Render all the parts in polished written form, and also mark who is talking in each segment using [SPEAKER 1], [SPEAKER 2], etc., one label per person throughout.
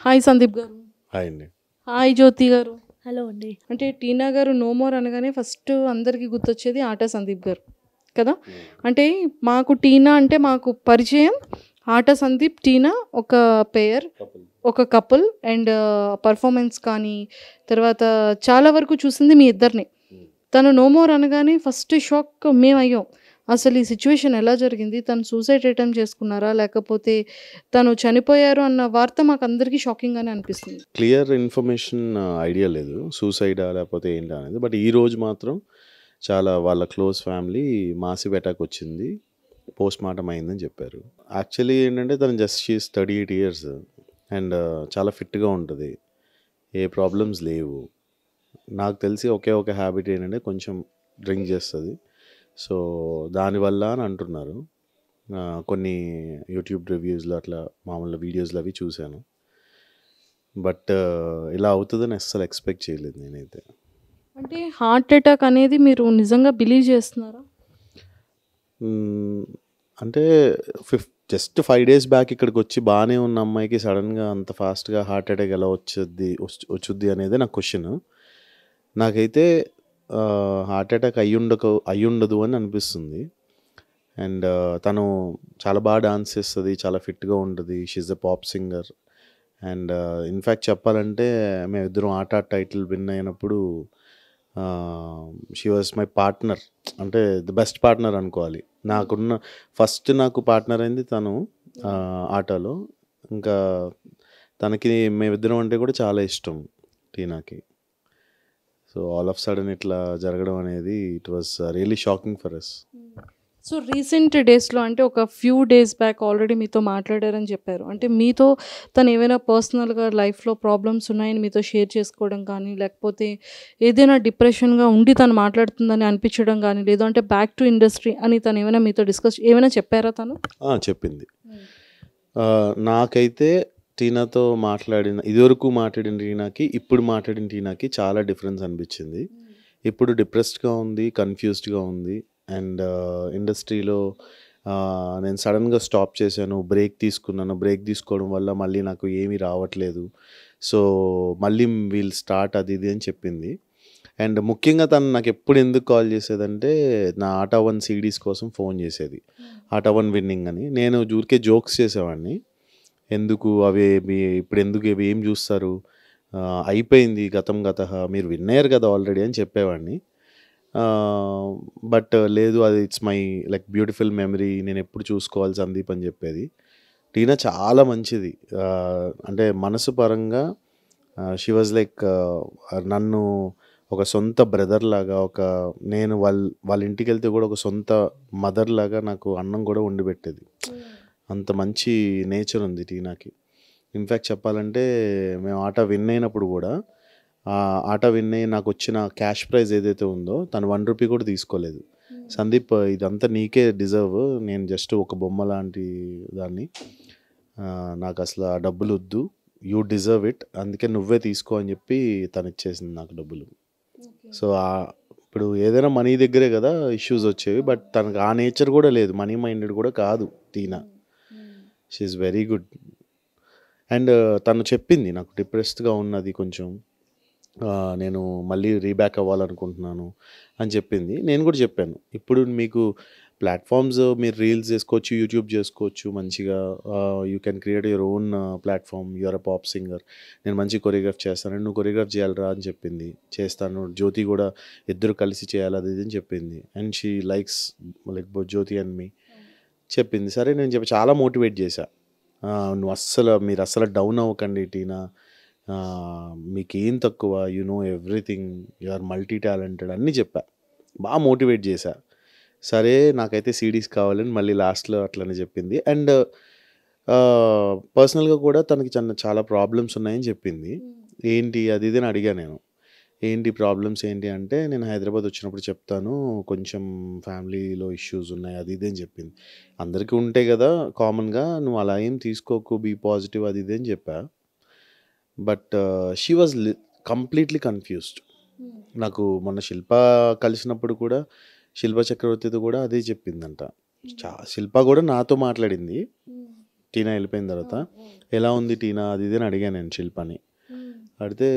[SPEAKER 1] Hi Sandeep గారు.
[SPEAKER 2] Hi అండి.
[SPEAKER 1] Hi జ్యోతి గారు.
[SPEAKER 3] హలో అండి.
[SPEAKER 1] అంటే టీనా గారు నో మోర్ అనగానే ఫస్ట్ అందరికీ గుర్తొచ్చేది ఆటా సందీప్ గారు కదా. అంటే మాకు టీనా అంటే మాకు పరిచయం ఆటా సందీప్ టీనా ఒక పేర్, ఒక కపుల్ అండ్ పర్ఫార్మెన్స్ కానీ తర్వాత చాలా వరకు చూసింది మీ ఇద్దరిని. తను నో మోర్ అనగానే ఫస్ట్ షాక్ మేము అయ్యాం. అసలు ఈ సిచ్యువేషన్ ఎలా జరిగింది, తను సూసైడ్ అటెంప్ట్ చేసుకున్నారా లేకపోతే తను చనిపోయారు అన్న వార్త మాకు అందరికీ షాకింగ్గానే అనిపిస్తుంది.
[SPEAKER 2] క్లియర్ ఇన్ఫర్మేషన్ ఐడియా లేదు సూసైడా లేకపోతే ఏంటా అనేది. బట్ ఈరోజు మాత్రం చాలా వాళ్ళ క్లోజ్ ఫ్యామిలీ మాసివ్ అటాక్ వచ్చింది, పోస్ట్ మార్టం అయిందని చెప్పారు. యాక్చువల్లీ ఏంటంటే తను జస్ట్ షీస్ 38 years అండ్ చాలా ఫిట్గా ఉంటుంది, ఏ ప్రాబ్లమ్స్ లేవు. నాకు తెలిసి ఒకే ఒక హ్యాబిట్ ఏంటంటే కొంచెం డ్రింక్ చేస్తుంది. సో దానివల్ల అని అంటున్నారు. కొన్ని యూట్యూబ్ రివ్యూస్లో అట్లా మామూలు వీడియోస్లో అవి చూశాను. బట్ ఇలా అవుతుందని అస్సలు ఎక్స్పెక్ట్ చేయలేదు నేనైతే.
[SPEAKER 1] అంటే హార్ట్ అటాక్ అనేది మీరు నిజంగా బిలీవ్ చేస్తున్నారా?
[SPEAKER 2] అంటే జస్ట్ 5 days బ్యాక్ ఇక్కడికి వచ్చి బాగానే ఉన్న అమ్మాయికి సడన్గా అంత ఫాస్ట్గా హార్ట్ అటాక్ ఎలా వచ్చుద్ది అనేది నా క్వశ్చన్. నాకైతే హార్ట్ అటాక్ అయ్యుండదు అని అనిపిస్తుంది. అండ్ తను చాలా బాగా డాన్స్ చేస్తుంది, చాలా ఫిట్గా ఉంటుంది, she's a pop singer. And in fact చెప్పాలంటే మేమిద్దరం ఆట టైటిల్ విన్ అయినప్పుడు షీ వాజ్ మై పార్ట్నర్, అంటే ది బెస్ట్ పార్ట్నర్ అనుకోవాలి. నాకు పార్ట్నర్ అయింది తను ఆటలో. ఇంకా తనకి మేమిద్దరం అంటే కూడా చాలా ఇష్టం టీనాకి. సో ఆల్ ఆఫ్ సడన్ ఇట్లా జరగడం అనేది it was really shocking for us.
[SPEAKER 1] So recent డేస్లో అంటే ఒక ఫ్యూ డేస్ బ్యాక్ ఆల్రెడీ మీతో మాట్లాడారని చెప్పారు. అంటే మీతో తను ఏమైనా పర్సనల్గా లైఫ్లో ప్రాబ్లమ్స్ ఉన్నాయని మీతో షేర్ చేసుకోవడం కానీ లేకపోతే ఏదైనా డిప్రెషన్గా ఉండి తను మాట్లాడుతుందని అనిపించడం కానీ లేదంటే బ్యాక్ టు ఇండస్ట్రీ అని తను ఏమైనా మీతో ఏమైనా చెప్పారా తను?
[SPEAKER 2] చెప్పింది. నాకైతే టీనాతో ఇదివరకు మాట్లాడిన టీనాకి ఇప్పుడు మాట్లాడిన టీనాకి చాలా డిఫరెన్స్ అనిపించింది. ఇప్పుడు డిప్రెస్డ్గా ఉంది, కన్ఫ్యూజ్డ్గా ఉంది. అండ్ ఇండస్ట్రీలో నేను సడన్గా స్టాప్ చేశాను, బ్రేక్ తీసుకున్నాను. బ్రేక్ తీసుకోవడం వల్ల మళ్ళీ నాకు ఏమీ రావట్లేదు, సో మళ్ళీ వీల్ స్టార్ట్ అది ఇది అని చెప్పింది. అండ్ ముఖ్యంగా తను నాకు ఎప్పుడు ఎందుకు కాల్ చేసేదంటే నా ఆటా 1 CDs కోసం ఫోన్ చేసేది, ఆటా 1 విన్నింగ్ అని. నేను ఊరికే జోక్స్ చేసేవాడిని, ఎందుకు అవి ఇప్పుడు ఎందుకు ఇవి ఏం చూస్తారు, అయిపోయింది గతం గతః, మీరు విన్ అయ్యారు కదా ఆల్రెడీ అని చెప్పేవాడిని. బట్ లేదు, అది it's my like beautiful memory, నేను ఎప్పుడు చూసుకోవాలి సందీప్ అని చెప్పేది. టీనా చాలా మంచిది, అంటే మనసు పరంగా షీ వాజ్ లైక్ నన్ను ఒక సొంత బ్రదర్ లాగా, నేను వాళ్ళ ఇంటికి వెళ్తే కూడా ఒక సొంత మదర్ లాగా నాకు అన్నం కూడా వండి పెట్టేది. అంత మంచి నేచర్ ఉంది టీనాకి. ఇన్ఫ్యాక్ట్ చెప్పాలంటే మేము ఆట విన్ అయినప్పుడు కూడా ఆట విన్ అయ్యి నాకు వచ్చిన క్యాష్ ప్రైజ్ ఏదైతే ఉందో తను 1 రూపీ కూడా తీసుకోలేదు. సందీప్ ఇదంతా నీకే డిజర్వ్, నేను జస్ట్ ఒక బొమ్మ లాంటి దాన్ని, నాకు అసలు ఆ డబ్బులు వద్దు, యూ డిజర్వ్ ఇట్, అందుకే నువ్వే తీసుకో అని చెప్పి తను ఇచ్చేసింది నాకు డబ్బులు. సో ఇప్పుడు ఏదైనా మనీ దగ్గరే కదా ఇష్యూస్ వచ్చేవి, బట్ తనకు ఆ నేచర్ కూడా లేదు, మనీ మైండెడ్ కూడా కాదు Tina. She is very good. And తను చెప్పింది నాకు డిప్రెస్డ్గా ఉన్నది కొంచెం, నేను మళ్ళీ రీబ్యాక్ అవ్వాలనుకుంటున్నాను అని చెప్పింది. నేను కూడా చెప్పాను, ఇప్పుడు మీకు ప్లాట్ఫామ్స్, మీరు రీల్స్ చేసుకోవచ్చు, యూట్యూబ్ చేసుకోవచ్చు మంచిగా, you can create your own platform, you're a pop singer, నేను మంచి కొరియోగ్రాఫ్ చేస్తాను, నువ్వు కొరియోగ్రాఫ్ చేయాలరా అని చెప్పింది. చేస్తాను, జ్యోతి కూడా ఇద్దరు కలిసి చేయాలి అది ఇది అని చెప్పింది. And she likes like both Jyothi and me చెప్పింది. సరే నేను చాలా మోటివేట్ చేశా, మీరు అస్సలు డౌన్ అవ్వకండి టీనా, మీకేం తక్కువ, you know everything, you are multi talented అన్నీ చెప్పా, బాగా మోటివేట్ చేశా. సరే నాకైతే CDs కావాలని మళ్ళీ లాస్ట్లో అట్లనే చెప్పింది. అండ్ పర్సనల్గా కూడా తనకి చాలా ప్రాబ్లమ్స్ ఉన్నాయని చెప్పింది. ఏంటి అది ఇది అని అడిగా నేను, ఏంటి ప్రాబ్లమ్స్ ఏంటి అంటే, నేను హైదరాబాద్ వచ్చినప్పుడు చెప్తాను, కొంచెం ఫ్యామిలీలో ఇష్యూస్ ఉన్నాయి అది ఇది అని చెప్పింది. అందరికీ ఉంటాయి కదా కామన్గా, నువ్వు అలా ఏం తీసుకోకు, బీ పాజిటివ్ అది ఇది అని చెప్పా. But she was completely confused. నాకు మొన్న శిల్ప కలిసినప్పుడు కూడా శిల్ప చక్రవర్తితో కూడా అదే చెప్పిందంట. శిల్ప కూడా నాతో మాట్లాడింది, టీనా వెళ్ళిపోయిన తర్వాత ఎలా ఉంది టీనా అది ఇది అని అడిగాను నేను శిల్పని. అడిగితే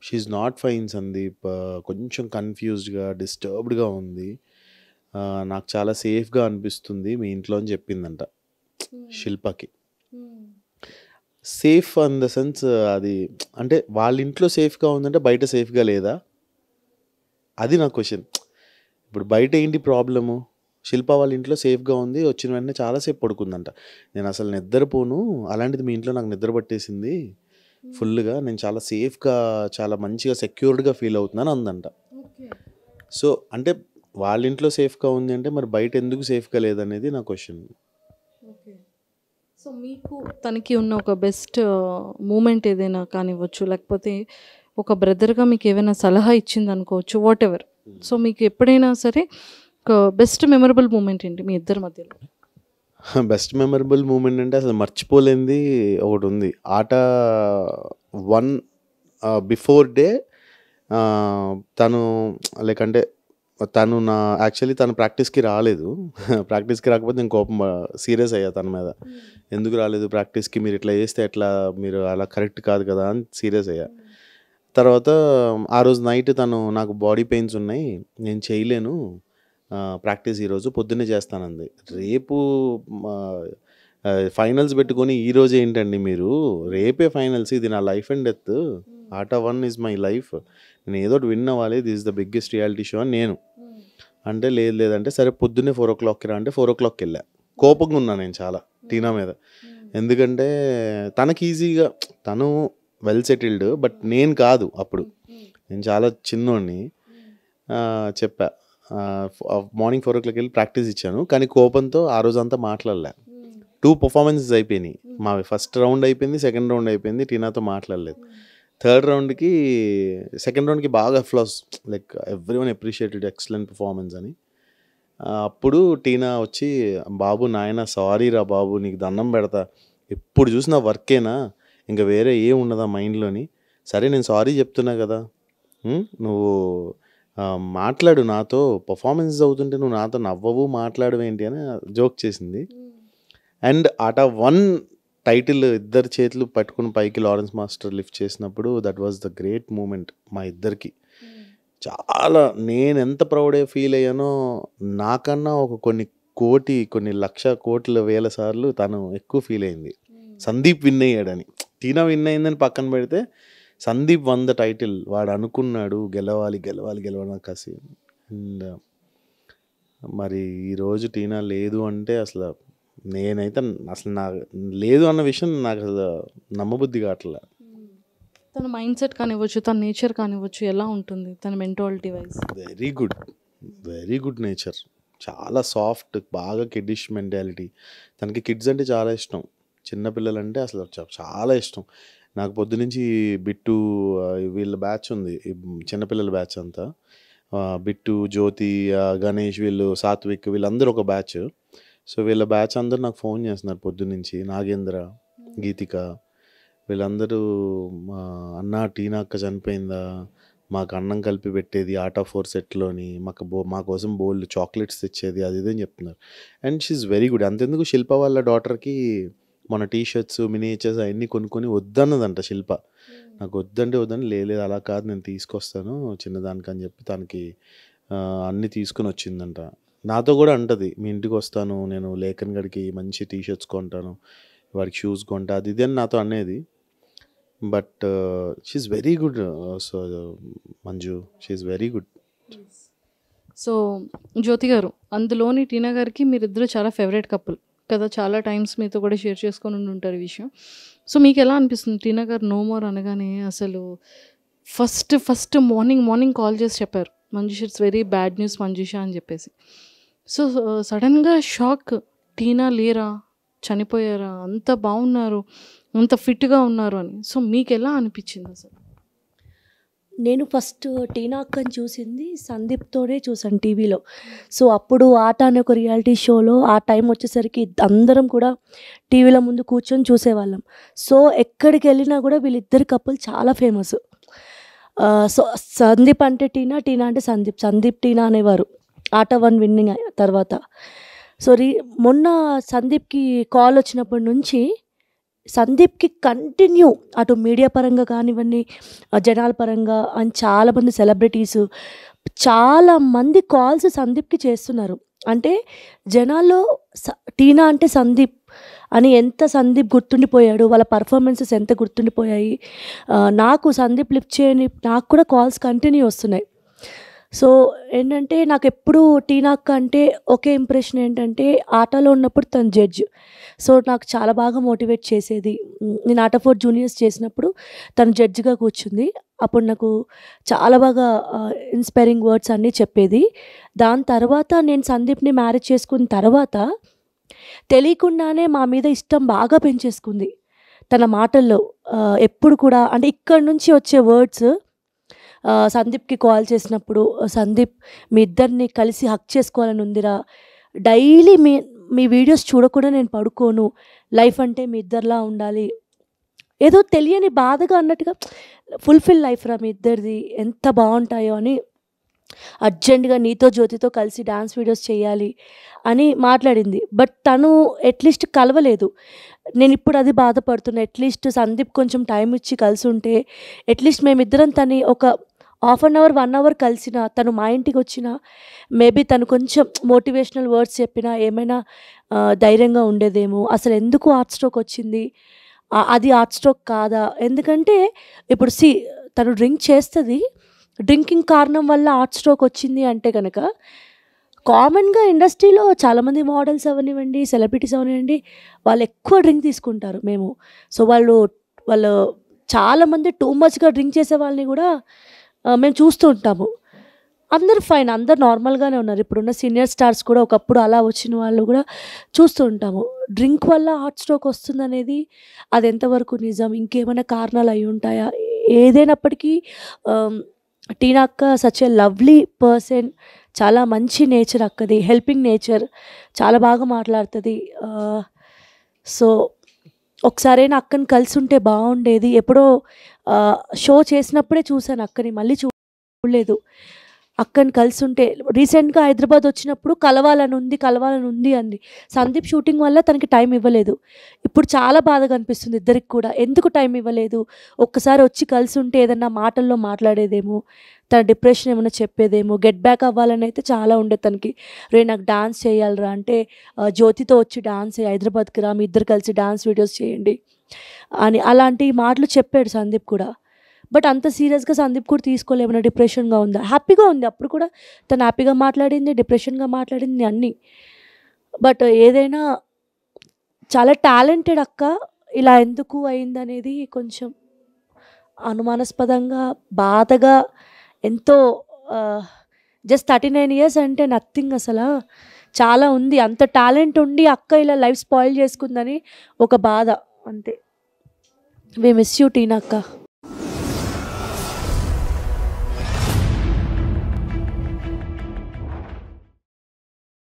[SPEAKER 2] షీఈ్ నాట్ ఫైన్ సందీప్, కొంచెం కన్ఫ్యూజ్డ్గా డిస్టర్బ్డ్గా ఉంది, నాకు చాలా సేఫ్గా అనిపిస్తుంది మీ ఇంట్లో అని చెప్పిందంట శిల్పకి. సేఫ్ ఇన్ ద సెన్స్ అది అంటే వాళ్ళ ఇంట్లో సేఫ్గా ఉందంటే బయట సేఫ్గా లేదా, అది నా క్వశ్చన్. ఇప్పుడు బయట ఏంటి ప్రాబ్లము, శిల్ప వాళ్ళ ఇంట్లో సేఫ్గా ఉంది, వచ్చిన వెంటనే చాలాసేపు పడుకుందంట, నేను అసలు నిద్రపోను, అలాంటిది మీ ఇంట్లో నాకు నిద్ర పట్టేసింది ఫుల్గా, నేను చాలా సేఫ్గా చాలా మంచిగా సెక్యూర్డ్గా ఫీల్ అవుతున్నాను అందంట. సో అంటే వాళ్ళ ఇంట్లో సేఫ్గా ఉంది అంటే మరి బయట ఎందుకు సేఫ్గా లేదనేది నా క్వశ్చన్.
[SPEAKER 1] సో మీకు తనకి ఉన్న ఒక బెస్ట్ మూమెంట్ ఏదైనా కానివ్వచ్చు, లేకపోతే ఒక బ్రదర్గా మీకు ఏమైనా సలహా ఇచ్చింది అనుకోవచ్చు, వాట్ ఎవర్. సో మీకు ఎప్పుడైనా సరే ఒక బెస్ట్ మెమరబుల్ మూమెంట్ ఏంటి మీ ఇద్దరి మధ్యలో?
[SPEAKER 2] బెస్ట్ మెమరబుల్ మూమెంట్ అంటే అసలు మర్చిపోలేనిది ఒకటి ఉంది. ఆట 1 బిఫోర్ డే తను లైక్ అంటే తను యాక్చువల్లీ తను ప్రాక్టీస్కి రాలేదు. ప్రాక్టీస్కి రాకపోతే నేను కోపం సీరియస్ అయ్యా తన మీద, ఎందుకు రాలేదు ప్రాక్టీస్కి, మీరు ఇట్లా చేస్తే ఎట్లా, మీరు అలా కరెక్ట్ కాదు కదా అని సీరియస్ అయ్యా. తర్వాత ఆ రోజు నైట్ తను నాకు బాడీ పెయిన్స్ ఉన్నాయి, నేను చేయలేను ప్రాక్టీస్, ఈరోజు పొద్దున్నే చేస్తానంది. రేపు ఫైనల్స్ పెట్టుకొని ఈరోజు ఏంటండి మీరు, రేపే ఫైనల్స్, ఇది నా లైఫ్ అండ్ డెత్, ఆట 1 ఈజ్ మై లైఫ్, నేను ఏదో విన్ అవ్వాలి, this is the biggest reality show అని నేను అంటే, లేదంటే సరే పొద్దున్నే 4 o'clockకి రా అంటే 4 o'clockకి వెళ్ళా. కోపంగా ఉన్నా నేను చాలా టీనా మీద, ఎందుకంటే తనకి ఈజీగా, తను వెల్ సెటిల్డ్, బట్ నేను కాదు, అప్పుడు నేను చాలా చిన్నోడిని. చెప్పా మార్నింగ్ 4 o'clock వెళ్ళి ప్రాక్టీస్ ఇచ్చాను, కానీ కోపంతో ఆ రోజంతా మాట్లాడలే. 2 performances అయిపోయినాయి, మా ఫస్ట్ రౌండ్ అయిపోయింది, సెకండ్ రౌండ్ అయిపోయింది, టీనాతో మాట్లాడలేదు. సెకండ్ రౌండ్కి బాగా floss, like everyone appreciated excellent performance అని. అప్పుడు టీనా వచ్చి, బాబు నాయన సారీ రా బాబు, నీకు దండం పెడతా, ఎప్పుడు చూసినా వర్కేనా, ఇంకా వేరే ఏం ఉండదా మైండ్లోని, సరే నేను సారీ చెప్తున్నా కదా, నువ్వు మాట్లాడు నాతో, పర్ఫార్మెన్స్ అవుతుంటే నువ్వు నాతో నవ్వవు మాట్లాడవేంటి అని జోక్ చేసింది. అండ్ ఆట 1 టైటిల్ ఇద్దరు చేతులు పట్టుకుని పైకి లారెన్స్ మాస్టర్ లిఫ్ట్ చేసినప్పుడు that was the great moment మా ఇద్దరికి. చాలా నేను ఎంత ప్రౌడ్ ఫీల్ అయ్యానో, నాకన్నా ఒక కొన్ని లక్ష కోట్ల వేల సార్లు తను ఎక్కువ ఫీల్ అయింది సందీప్ విన్ అయ్యాడని. టీనా విన్ అయిందని పక్కన పెడితే సందీప్ వన్ ద టైటిల్, వాడు అనుకున్నాడు గెలవాలి కసి. అండ్ మరి ఈరోజు టీనా లేదు అంటే అసలు నేనైతే అసలు లేదు అన్న విషయం నాకు అసలు నమ్మబుద్ధి కావట్లే.
[SPEAKER 1] తన మైండ్ సెట్ కానివ్వచ్చు, తన నేచర్ కానివ్వచ్చు, ఎలా ఉంటుంది తన mentality wise?
[SPEAKER 2] Very good nature, చాలా సాఫ్ట్, బాగా కిడ్డిష్ మెంటాలిటీ. తనకి కిడ్స్ అంటే చాలా ఇష్టం, చిన్నపిల్లలంటే అసలు చాలా ఇష్టం. నాకు పొద్దునుంచి బిట్టు వీళ్ళ బ్యాచ్ ఉంది, చిన్నపిల్లల బ్యాచ్ అంతా, బిట్టు, జ్యోతి, గణేష్, వీళ్ళు సాత్విక్, వీళ్ళందరూ ఒక బ్యాచ్. సో వీళ్ళ బ్యాచ్ అందరూ నాకు ఫోన్ చేస్తున్నారు పొద్దున్నుంచి, నాగేంద్ర, గీతిక, వీళ్ళందరూ అన్న టీనా అక్క చనిపోయిందా, మాకు అన్నం కలిపి పెట్టేది ఆట 4 సెట్లోని, మా కోసం బోల్డ్ చాక్లెట్స్ తెచ్చేది, అది ఇదని చెప్తున్నారు. And she's very good. అంతెందుకు శిల్ప వాళ్ళ డాటర్కి మన టీషర్ట్స్, మినియేచర్స్ అవన్నీ కొనుక్కొని వద్దన్నదంట శిల్ప. నాకు వద్దని, లేదు అలా కాదు నేను తీసుకొస్తాను చిన్నదానికి అని చెప్పి తనకి అన్నీ తీసుకొని వచ్చిందంట. నాతో కూడా అంటది, మీ ఇంటికి వస్తాను నేను, లేఖన్ గడికి మంచి టీషర్ట్స్ కొంటాను, వాడికి షూస్ కొంటా, అది ఇది అని నాతో అనేది. But she's very good. So Manju, she's very good.
[SPEAKER 1] So Jyothi garu, అందులోని టీనా గారికి మీరిద్దరు చాలా ఫేవరెట్ కపుల్ కదా, చాలా టైమ్స్ మీతో కూడా షేర్ చేసుకొని ఉంటారు ఈ విషయం. సో మీకు ఎలా అనిపిస్తుంది టీనా గారు నో మోర్ అనగానే? అసలు ఫస్ట్ మార్నింగ్ కాల్ చేసి చెప్పారు, Manjusha it's very bad news Manjusha అని చెప్పేసి. సో సడన్గా షాక్, టీనా లేరా, చనిపోయారా, అంత బాగున్నారు, అంత ఫిట్గా ఉన్నారు అని. సో మీకు ఎలా అనిపించింది అసలు?
[SPEAKER 3] నేను ఫస్ట్ టీనా అక్కని చూసింది సందీప్తోనే చూసాను టీవీలో. సో అప్పుడు ఆట అనే ఒక రియాలిటీ షోలో ఆ టైం వచ్చేసరికి అందరం కూడా టీవీల ముందు కూర్చొని చూసేవాళ్ళం. సో ఎక్కడికి వెళ్ళినా కూడా వీళ్ళిద్దరు కపుల్ చాలా ఫేమస్. సో సందీప్ అంటే టీనా, టీనా అంటే సందీప్, టీనా అనేవారు ఆట 1 విన్నింగ్ తర్వాత. సో మొన్న సందీప్కి కాల్ వచ్చినప్పటి నుంచి సందీప్కి కంటిన్యూ అటు మీడియా పరంగా కానివ్వండి, జనాల పరంగా అండ్ చాలామంది సెలబ్రిటీస్ చాలామంది కాల్స్ సందీప్కి చేస్తున్నారు. అంటే జనాల్లో టీనా అంటే సందీప్ అని ఎంత సందీప్ గుర్తుండిపోయాడు, వాళ్ళ పర్ఫార్మెన్సెస్ ఎంత గుర్తుండిపోయాయి. నాకు సందీప్ లిఫ్ట్ చేయని నాకు కూడా కాల్స్ కంటిన్యూ వస్తున్నాయి. సో ఏంటంటే నాకు ఎప్పుడు టీనా అక్క అంటే ఒకే ఇంప్రెషన్ ఏంటంటే ఆటలో ఉన్నప్పుడు తను జడ్జ్. సో నాకు చాలా బాగా మోటివేట్ చేసేది. నేను ఆట ఫర్ జూనియర్స్ చేసినప్పుడు తను జడ్జిగా కూర్చుంది. అప్పుడు నాకు చాలా బాగా ఇన్స్పైరింగ్ వర్డ్స్ అన్నీ చెప్పేది. దాని తర్వాత నేను సందీప్ని మ్యారేజ్ చేసుకున్న తర్వాత తెలియకుండానే మా మీద ఇష్టం బాగా పెంచేసుకుంది తన మాటల్లో. ఎప్పుడు కూడా అంటే ఇక్కడి నుంచి వచ్చే వర్డ్స్ సందీప్కి కాల్ చేసినప్పుడు, సందీప్ మీ ఇద్దరిని కలిసి హక్ చేసుకోవాలని ఉందిరా, డైలీ మీ వీడియోస్ చూడకుండా నేను పడుకోను, లైఫ్ అంటే మీ ఇద్దరిలా ఉండాలి, ఏదో తెలియని బాధగా అన్నట్టుగా ఫుల్ఫిల్ లైఫ్ రా మీ ఇద్దరిది, ఎంత బాగుంటాయో అని అర్జెంటుగా నీతో జ్యోతితో కలిసి డాన్స్ వీడియోస్ చేయాలి అని మాట్లాడింది. బట్ తను అట్లీస్ట్ కలవలేదు. నేను ఇప్పుడు అది బాధపడుతున్నా. అట్లీస్ట్ సందీప్ కొంచెం టైం ఇచ్చి కలిసి ఉంటే అట్లీస్ట్ మేమిద్దరం తని ఒక హాఫ్ అన్ అవర్ 1 అవర్ కలిసిన, తను మా ఇంటికి వచ్చిన మేబీ తను కొంచెం మోటివేషనల్ వర్డ్స్ చెప్పినా ఏమైనా ధైర్యంగా ఉండేదేమో. అసలు ఎందుకు హార్ట్ స్ట్రోక్ వచ్చింది, అది హార్ట్ స్ట్రోక్ కాదా, ఎందుకంటే ఇప్పుడు తను డ్రింక్ చేస్తుంది, డ్రింకింగ్ కారణం వల్ల హార్ట్ స్ట్రోక్ వచ్చింది అంటే కనుక కామన్గా ఇండస్ట్రీలో చాలామంది మోడల్స్ అవనివ్వండి, సెలబ్రిటీస్ అవనివ్వండి, వాళ్ళు ఎక్కువ డ్రింక్ తీసుకుంటారు. సో వాళ్ళు చాలామంది టూ మచ్గా డ్రింక్ చేసే వాళ్ళని కూడా మేము చూస్తూ ఉంటాము. అందరు ఫైన్, అందరు నార్మల్గానే ఉన్నారు. ఇప్పుడున్న సీనియర్ స్టార్స్ కూడా ఒకప్పుడు అలా వచ్చిన వాళ్ళు కూడా చూస్తూ ఉంటాము. డ్రింక్ వల్ల హార్ట్ స్ట్రోక్ వస్తుందనేది అది ఎంతవరకు నిజం, ఇంకేమైనా కారణాలు అయి ఉంటాయా, ఏదైనప్పటికీ టీనా అక్క సచ్ ఏ లవ్లీ పర్సన్, చాలా మంచి నేచర్ అక్కది, హెల్పింగ్ నేచర్, చాలా బాగా మాట్లాడుతుంది. సో ఒకసారైనా అక్కని కలిసి ఉంటే బాగుండేది. ఎప్పుడో షో చేసినప్పుడే చూశాను అక్కని, మళ్ళీ చూడలేదు. అక్కని కలిసి ఉంటే రీసెంట్గా హైదరాబాద్ వచ్చినప్పుడు కలవాలని ఉంది అంది. సందీప్ షూటింగ్ వల్ల తనకి టైం ఇవ్వలేదు. ఇప్పుడు చాలా బాధగా అనిపిస్తుంది ఇద్దరికి కూడా, ఎందుకు టైం ఇవ్వలేదు, ఒక్కసారి వచ్చి కలిసి ఉంటే ఏదన్నా మాటల్లో మాట్లాడేదేమో, తన డిప్రెషన్ ఏమైనా చెప్పేదేమో, గెట్ బ్యాక్ అవ్వాలని అయితే చాలా ఉండేది తనకి. రే నాకు డాన్స్ చేయాలిరా అంటే జ్యోతితో వచ్చి డాన్స్ హైదరాబాద్కి రా, మీ ఇద్దరు కలిసి డాన్స్ వీడియోస్ చేయండి అని అలాంటి మాటలు చెప్పాడు సందీప్ కూడా. బట్ అంత సీరియస్గా సందీప్ కూడా తీసుకోలేమన్నా, డిప్రెషన్గా ఉందా, హ్యాపీగా ఉంది. అప్పుడు కూడా తను హ్యాపీగా మాట్లాడింది, డిప్రెషన్గా మాట్లాడింది అన్నీ. బట్ ఏదైనా చాలా టాలెంటెడ్ అక్క, ఇలా ఎందుకు అయిందనేది కొంచెం అనుమానాస్పదంగా, బాధగా, ఎంతో జస్ట్ 39 years అంటే నథింగ్ అసలు, చాలా ఉంది. అంత టాలెంట్ ఉండి అక్క ఇలా లైఫ్ స్పాయిల్ చేసుకుందని ఒక బాధ అంతే. వి మిస్ యూ టీనా అక్క.